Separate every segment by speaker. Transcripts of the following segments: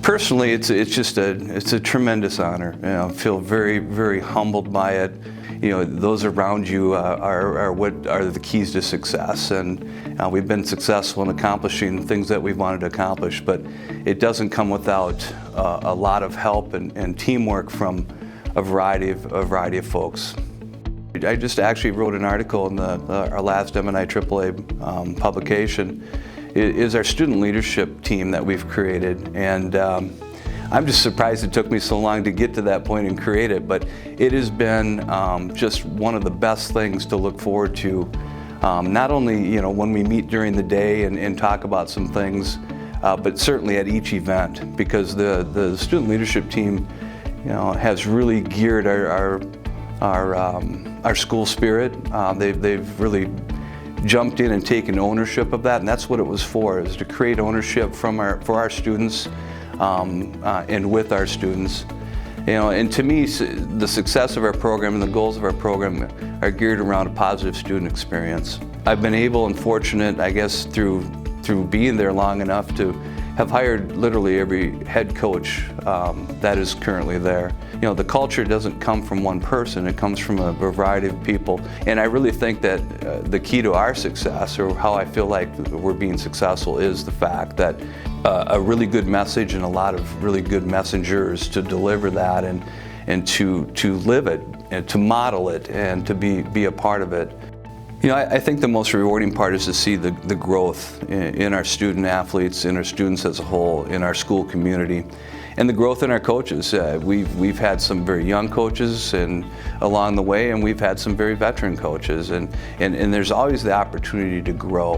Speaker 1: Personally, it's a tremendous honor. I feel very, very humbled by it. Those around you are what are the keys to success, and we've been successful in accomplishing things that we've wanted to accomplish, but it doesn't come without a lot of help and teamwork from a variety of folks. I just actually wrote an article in our last M&I AAA publication. It is our student leadership team that we've created, and I'm just surprised it took me so long to get to that point and create it, but it has been just one of the best things to look forward to. Not only when we meet during the day and talk about some things, but certainly at each event, because the student leadership team has really geared our school spirit. They've really jumped in and taken ownership of that, and that's what it was for, is to create ownership for our students and with our students. And to me, the success of our program and the goals of our program are geared around a positive student experience. I've been able and fortunate, I guess, through being there long enough to have hired literally every head coach that is currently there. The culture doesn't come from one person, it comes from a variety of people. And I really think that the key to our success, or how I feel like we're being successful, is the fact that a really good message and a lot of really good messengers to deliver that and to live it and to model it and to be a part of it. I think the most rewarding part is to see the growth in our student athletes, in our students as a whole, in our school community, and the growth in our coaches. We've had some very young coaches along the way, and we've had some very veteran coaches, and there's always the opportunity to grow.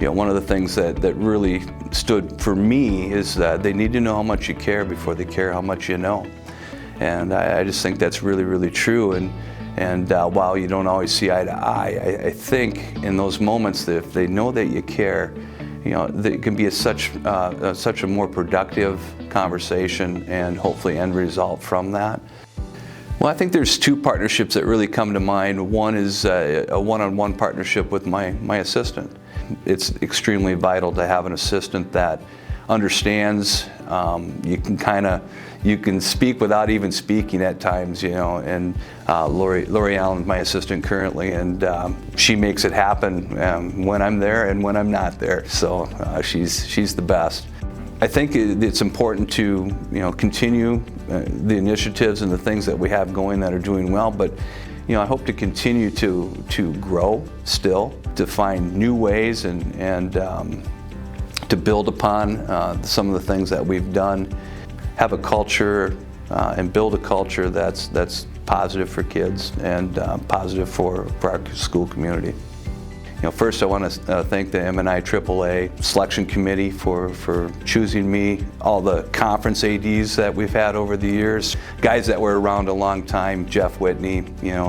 Speaker 1: One of the things that really stood for me is that they need to know how much you care before they care how much you know. And I just think that's really, really true. And while you don't always see eye to eye, I think in those moments that if they know that you care, it can be such a more productive conversation and hopefully end result from that. Well, I think there's two partnerships that really come to mind. One is a one-on-one partnership with my assistant. It's extremely vital to have an assistant that understands. You can speak without even speaking at times, and Lori Allen's my assistant currently, and she makes it happen when I'm there and when I'm not there. So she's the best. I think it's important to continue the initiatives and the things that we have going that are doing well, but I hope to continue to grow still, to find new ways and to build upon some of the things that we've done, have a culture and build a culture that's positive for kids and positive for our school community. First I want to thank the M&I AAA selection committee for choosing me, all the conference ADs that we've had over the years, guys that were around a long time, Jeff Whitney,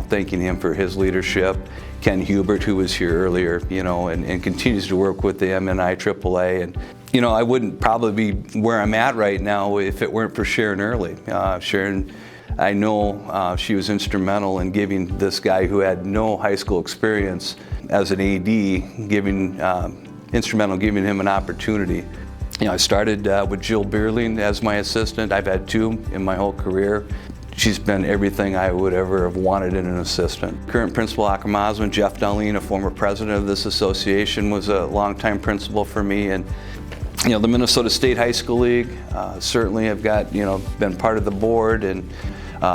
Speaker 1: thanking him for his leadership, Ken Hubert, who was here earlier, and continues to work with the M&I AAA. And I wouldn't probably be where I'm at right now if it weren't for Sharon Early. Sharon, I know she was instrumental in giving this guy who had no high school experience as an AD, instrumental in giving him an opportunity. I started with Jill Beerling as my assistant. I've had two in my whole career. She's been everything I would ever have wanted in an assistant. Current principal Akamazwan, Jeff Darlene, a former president of this association, was a longtime principal for me. And the Minnesota State High School League, certainly have been part of the board, and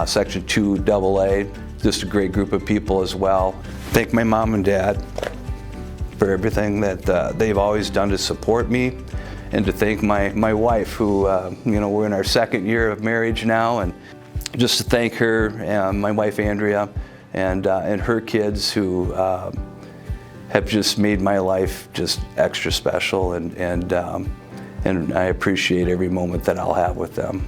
Speaker 1: Section 2 AA, just a great group of people as well. Thank my mom and dad for everything that they've always done to support me, and to thank my wife, who we're in our second year of marriage now, and just to thank her, my wife Andrea, and her kids, who have just made my life just extra special, and I appreciate every moment that I'll have with them.